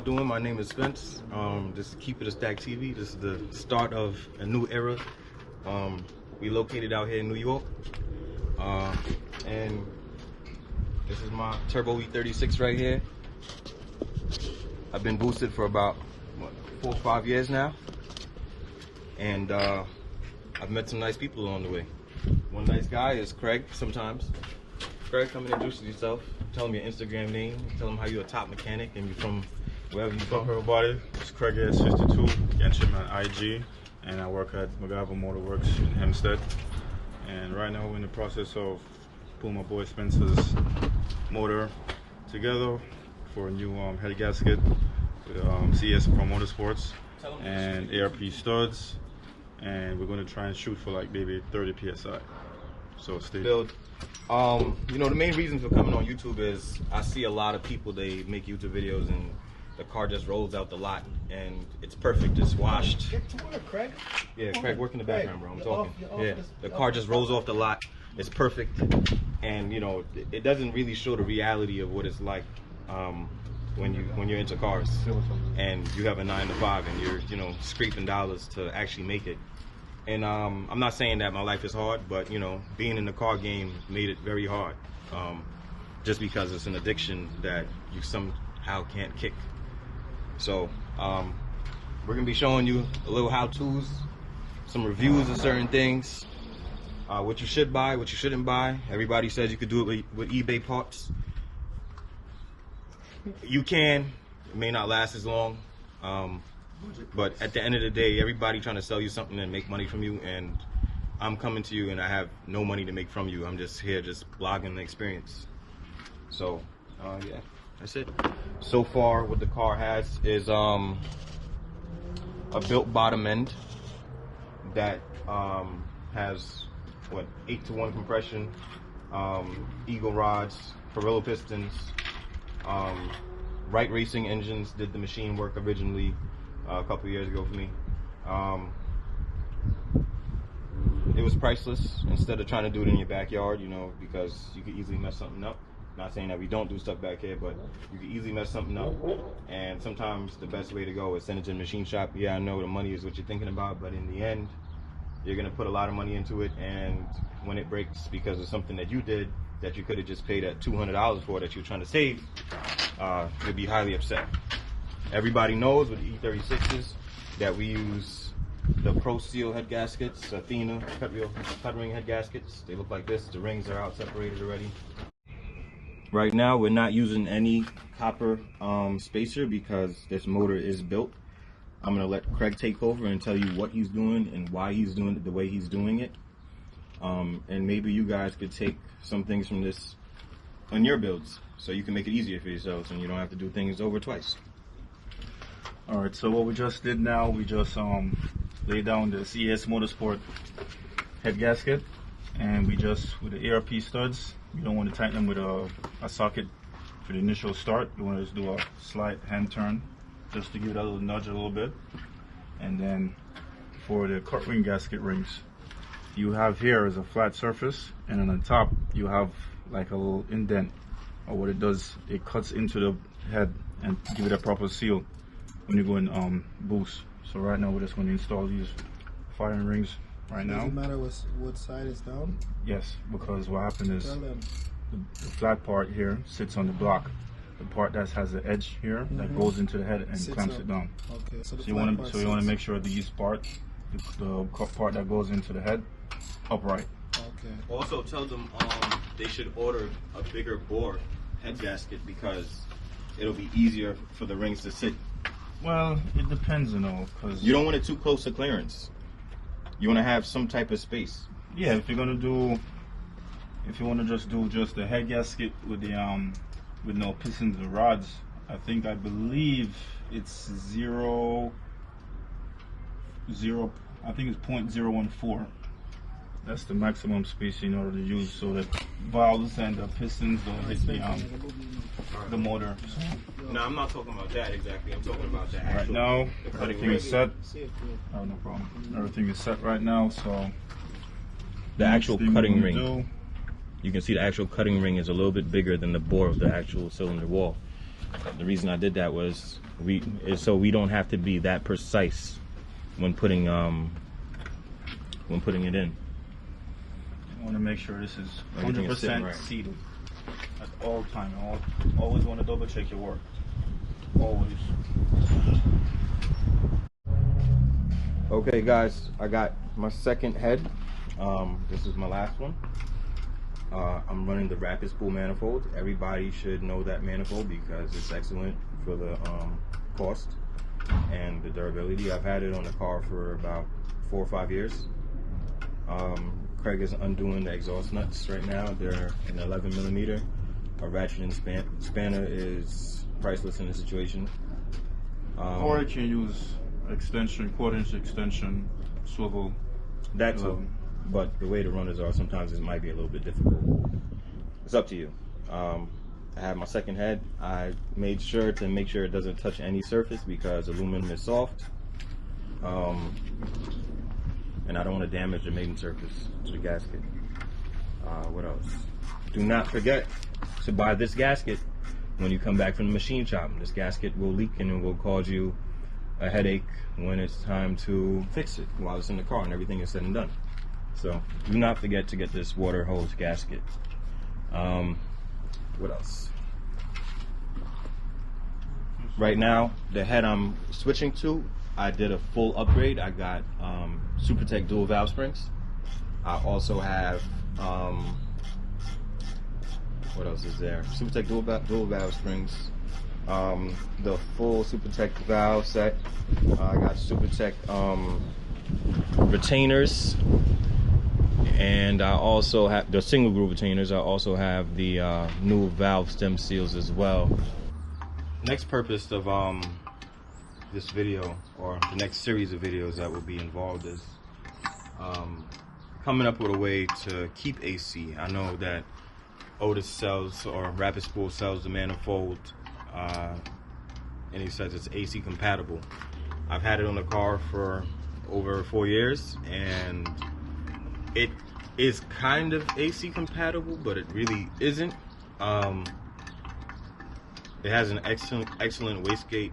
y'all doing? My name is Spence. This is Keep It a Stack TV. This is the start of a new era. We located out here in New York. And this is my turbo E36 right here. I've been boosted for about, what, 4 or 5 years now. And I've met some nice people along the way. One nice guy is Craig sometimes. Craig, come and introduce yourself. Tell him your Instagram name. Tell him how you're a top mechanic and you're from wherever you're from. Hello everybody, it's Craig S52, Genshin on IG, and I work at MacGyver Motorworks in Hempstead. And right now we're in the process of pulling my boy Spencer's motor together for a new head gasket with CS from Motorsports and ARP studs, and we're going to try and shoot for like maybe 30 PSI. So stay tuned. You know, the main reason for coming on YouTube is I see a lot of people, they make YouTube videos and the car just rolls out the lot and it's perfect, it's washed. Get to work, Craig. Yeah, Craig, work in the background, bro. I'm talking. Yeah, the car just rolls off the lot. It's perfect, and you know, it doesn't really show the reality of what it's like when you're into cars and you have a 9 to 5 and you're, you know, scraping dollars to actually make it. And I'm not saying that my life is hard, but you know, being in the car game made it very hard, just because it's an addiction that you somehow can't kick. So we're gonna be showing you a little how-tos, some reviews of certain things, what you should buy, what you shouldn't buy. Everybody says you could do it with eBay parts. You can. It may not last as long. But at the end of the day, everybody trying to sell you something and make money from you, and I'm coming to you and I have no money to make from you. I'm just here just blogging the experience. So yeah, that's it. So far what the car has is a built bottom end that has what, 8-to-1 compression, Eagle rods, Perillo pistons, Wright Racing engines did the machine work originally a couple years ago for me. It was priceless instead of trying to do it in your backyard, you know, because you could easily mess something up. Not saying that we don't do stuff back here, but you could easily mess something up. And sometimes the best way to go is send it to the machine shop. Yeah, I know the money is what you're thinking about, but in the end, you're gonna put a lot of money into it, and when it breaks because of something that you did that you could have just paid that $200 for that you're trying to save, you'll be highly upset. Everybody knows with the E36s that we use the Pro Seal head gaskets, Athena cut ring head gaskets. They look like this. The rings are out separated already. Right now we're not using any copper spacer because this motor is built. I'm gonna let Craig take over and tell you what he's doing and why he's doing it the way he's doing it. And maybe you guys could take some things from this on your builds so you can make it easier for yourselves and you don't have to do things over twice. Alright, so what we just did now, we just laid down the CS Motorsport head gasket, and we just, with the ARP studs, you don't want to tighten them with a socket for the initial start. You want to just do a slight hand turn just to give it a little nudge a little bit. And then for the cut ring gasket rings, you have here is a flat surface, and on the top you have like a little indent, or what it does, it cuts into the head and give it a proper seal when you go in boost. So right now we're just going to install these firing rings right now. Does it matter what side is down? Yes, because what happened is the flat part here sits on the block. The part that has the edge here that goes into the head and Sits clamps up. it down. Okay, so you want to make sure these part, the part that goes into the head, upright. Okay. Also tell them they should order a bigger bore head gasket because it'll be easier for the rings to sit. Well, it depends, you know, because you don't want it too close to clearance. You want to have some type of space. Yeah, if you want to just do the head gasket with the with no pistons and rods, I believe it's 0.014. That's the maximum space in order to use, so that valves and the pistons don't hit the motor. No, I'm not talking about that exactly. I'm talking about the actual. Right now, everything is set. Oh, no problem. Everything is set right now, so the actual cutting ring. You can see the actual cutting ring is a little bit bigger than the bore of the actual cylinder wall. the reason I did that was so we don't have to be that precise when putting it in. I want to make sure this is Everything is sitting 100% right. seated at all time. Always want to double check your work. Always. Okay, guys, I got my second head. This is my last one. I'm running the rapid spool manifold. Everybody should know that manifold because it's excellent for the cost and the durability. I've had it on the car for about 4 or 5 years. Craig is undoing the exhaust nuts right now. They're an 11 millimeter. A ratchet and spanner is priceless in this situation. Or you can use extension, quarter-inch extension, swivel. That too. But the way the runners are, sometimes it might be a little bit difficult. It's up to you. I have my second head. I made sure to make sure it doesn't touch any surface because aluminum is soft. And I don't want to damage the maiden surface to the gasket. What else? Do not forget to buy this gasket when you come back from the machine shop. This gasket will leak and it will cause you a headache when it's time to fix it while it's in the car and everything is said and done. So do not forget to get this water hose gasket. What else? Right now, the head I'm switching to, I did a full upgrade. I got Supertech dual valve springs. I also have what else is there? Supertech dual valve springs. The full Supertech valve set. I got Supertech retainers, and I also have the single groove retainers. I also have the new valve stem seals as well. Next purpose of this video, or the next series of videos that will be involved, is coming up with a way to keep AC. I know that Otis sells, or Rapid Spool sells, the manifold, and he says it's AC compatible. I've had it on the car for over 4 years, and it is kind of AC compatible, but it really isn't. It has an excellent wastegate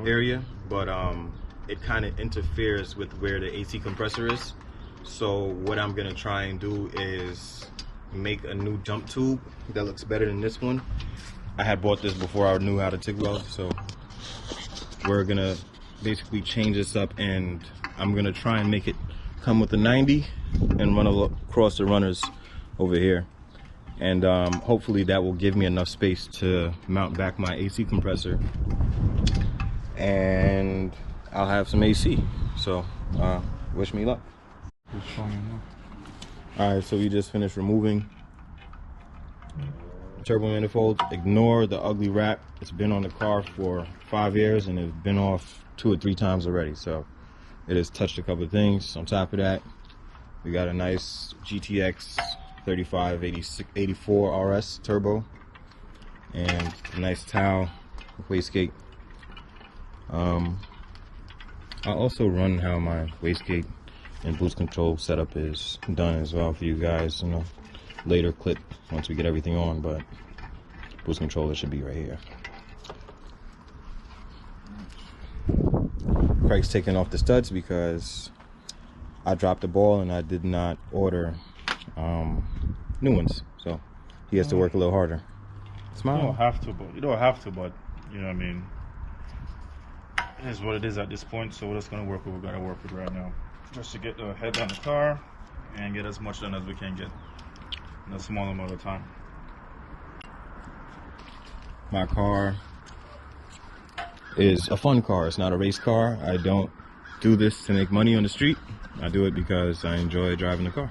area, but it kind of interferes with where the AC compressor is. So what I'm gonna try and do is make a new jump tube that looks better than this one. I had bought this before I knew how to TIG weld, so we're gonna basically change this up, and I'm gonna try and make it come with a 90 and run across the runners over here, and hopefully that will give me enough space to mount back my AC compressor, and I'll have some AC. So wish me luck. Alright, so we just finished removing turbo manifold. Ignore the ugly wrap. It's been on the car for 5 years and it's been off 2 or 3 times already, so it has touched a couple of things. On top of that, we got a nice GTX 3584 RS turbo and a nice towel wastegate. I'll also run how my wastegate and boost control setup is done as well for you guys in a later clip once we get everything on, but boost controller should be right here. Craig's taking off the studs because I dropped the ball and I did not order new ones, so he has to work a little harder. Smile. You don't have to, but you know what I mean. It is what it is at this point, so we're just gonna work what we gotta work with right now. Just to get the head on the car and get as much done as we can get in a small amount of time. My car is a fun car. It's not a race car. I don't do this to make money on the street. I do it because I enjoy driving the car.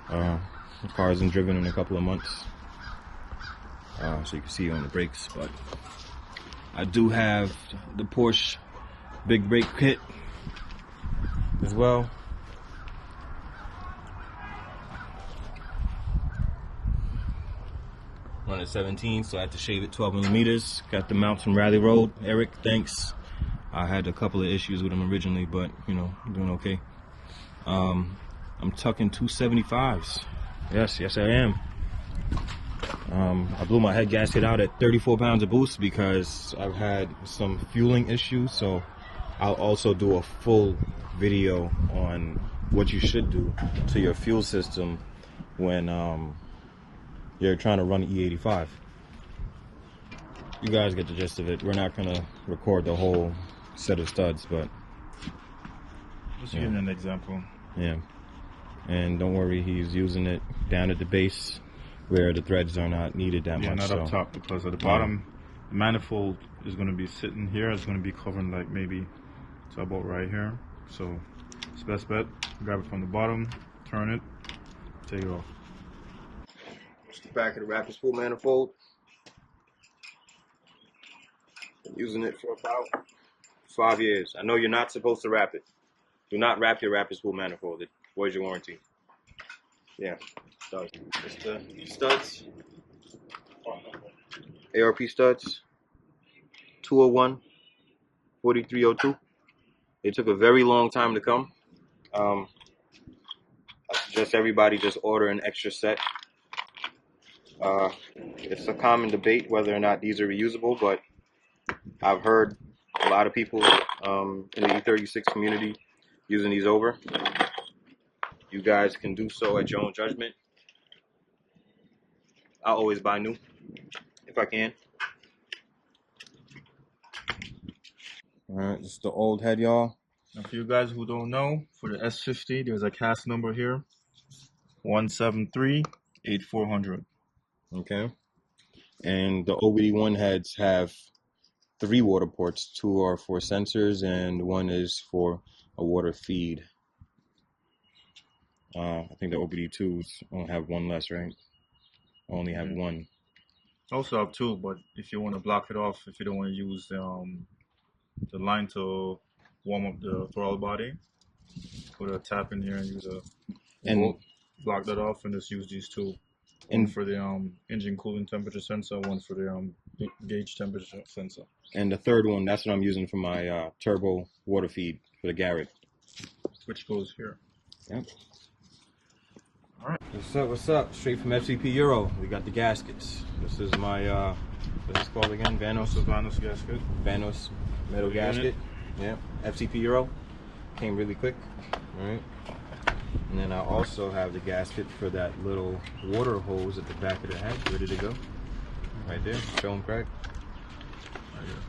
The car isn't driven in a couple of months, so you can see on the brakes, but I do have the Porsche big brake kit as well. Run at 17, so I had to shave it 12 millimeters. Got the mounts from Rally Road. Eric, thanks. I had a couple of issues with them originally, but you know, I'm doing okay. I'm tucking 275s. Yes, I am. I blew my head gasket out at 34 pounds of boost because I've had some fueling issues. So I'll also do a full video on what you should do to your fuel system when you're trying to run an E85. You guys get the gist of it. We're not gonna record the whole set of studs, but just giving an example. Yeah, and don't worry, he's using it down at the base where the threads are not needed that much. Yeah, not so. up top, because at the bottom, the manifold is going to be sitting here. It's going to be covering like maybe to about right here. So it's best bet. Grab it from the bottom, turn it, take it off. It's the back of the rapid spool manifold. Been using it for about 5 years. I know you're not supposed to wrap it. Do not wrap your rapid spool manifold. It voids your warranty. Yeah. So it's the studs. ARP studs. 201 4302. They took a very long time to come. I suggest everybody just order an extra set. It's a common debate whether or not these are reusable, but I've heard a lot of people in the E36 community using these over. You guys can do so at your own judgment. I always buy new if I can. Alright, this is the old head, y'all. Now for you guys who don't know, for the S50, there's a cast number here, 173-8400. Okay. And the OBD1 heads have 3 water ports. 2 are for sensors and 1 is for a water feed. I think the OBD2s only have 1 less, right? Only have 1. Also have 2, but if you want to block it off, if you don't want to use the line to warm up the throttle body, put a tap in here and use a bolt, block that off, and just use these 2. One for the engine cooling temperature sensor, one for the gauge temperature sensor. And the third one, that's what I'm using for my turbo water feed for the Garrett. Which goes here. Yep. Alright. What's up, what's up? Straight from FCP Euro. We got the gaskets. This is my, what's this called again? Vanos gasket. Vanos metal gasket. Yeah. FCP Euro. Came really quick. Alright. And then I also have the gasket for that little water hose at the back of the head, ready to go. Right there. Show them, Craig. Right here.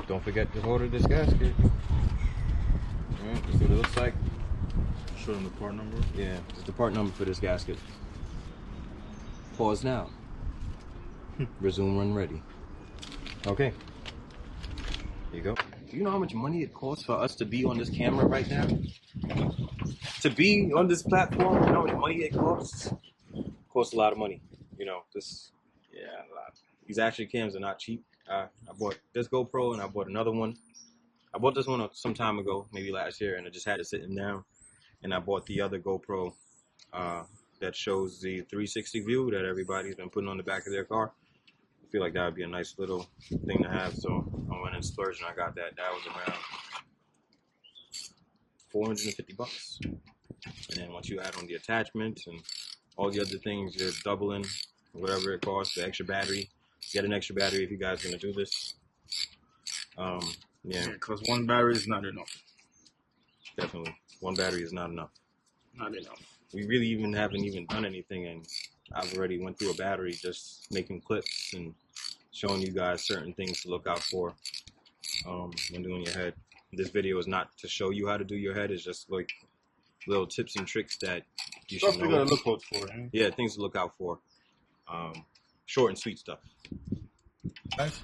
Don't forget to order this gasket. Alright, this is what it looks like. Show them the part number. Yeah, this is the part number for this gasket. Pause now. Resume when ready. Okay. Here you go. Do you know how much money it costs for us to be on this camera right now? To be on this platform, you know how much money it costs? It costs a lot of money. You know, a lot. These action cams are not cheap. I bought this GoPro and I bought another one. I bought this one some time ago, maybe last year, and I just had it sitting down. And I bought the other GoPro that shows the 360 view that everybody's been putting on the back of their car. I feel like that would be a nice little thing to have, so I went and splurged and I got that. That was around $450. And then once you add on the attachments and all the other things, you're doubling whatever it costs. The extra battery. Get an extra battery if you guys are gonna do this. Yeah, because one battery is not enough. Definitely, one battery is not enough. Not enough. We really haven't even done anything, and I've already went through a battery just making clips and showing you guys certain things to look out for when doing your head. This video is not to show you how to do your head. It's just like little tips and tricks that you should know. You gotta look out for. Yeah, things to look out for. Short and sweet stuff. Guys,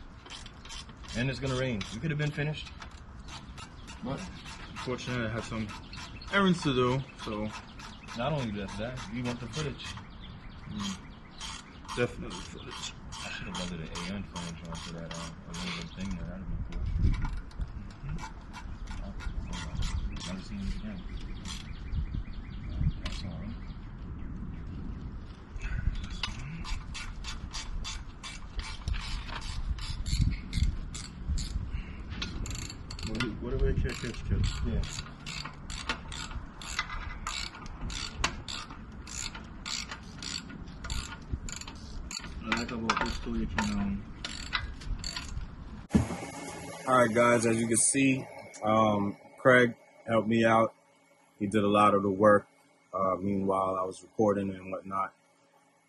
and it's gonna rain. We could have been finished, but unfortunately I had some errands to do, so not only that, we want the footage. Definitely footage. I should have welded an AN flange onto that aluminum thing there. That'd have been cool. Never seen it again. That's all right. Whatever catch. Yeah. And like about this too, you can All right, guys, as you can see, Craig helped me out. He did a lot of the work. Meanwhile, I was recording and whatnot.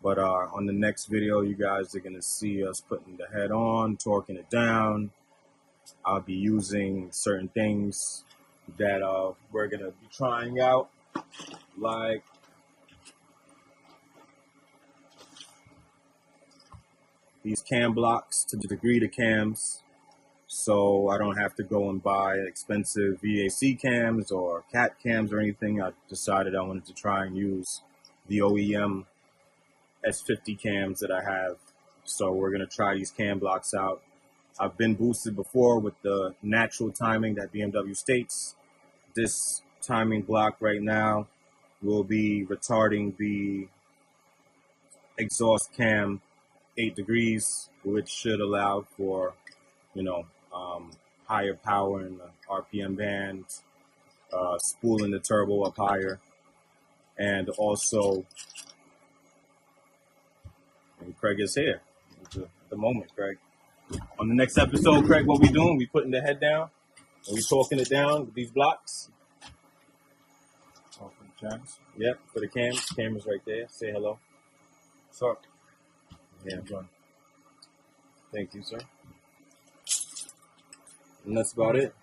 But on the next video, you guys are going to see us putting the head on, torquing it down. I'll be using certain things that we're going to be trying out, like these cam blocks to degree the cams, so I don't have to go and buy expensive VAC cams or CAT cams or anything. I decided I wanted to try and use the OEM S50 cams that I have. So we're going to try these cam blocks out. I've been boosted before with the natural timing that BMW states. This timing block right now will be retarding the exhaust cam 8 degrees, which should allow for, higher power in the RPM band, spooling the turbo up higher, and also, and Craig is here at the moment, Craig. On the next episode, Craig, what we doing? We putting the head down and we torquing it down with these blocks. Oh, for the cams. Yep, for the cams. Camera's right there. Say hello. What's up? Yeah, thank you, sir. And that's about it.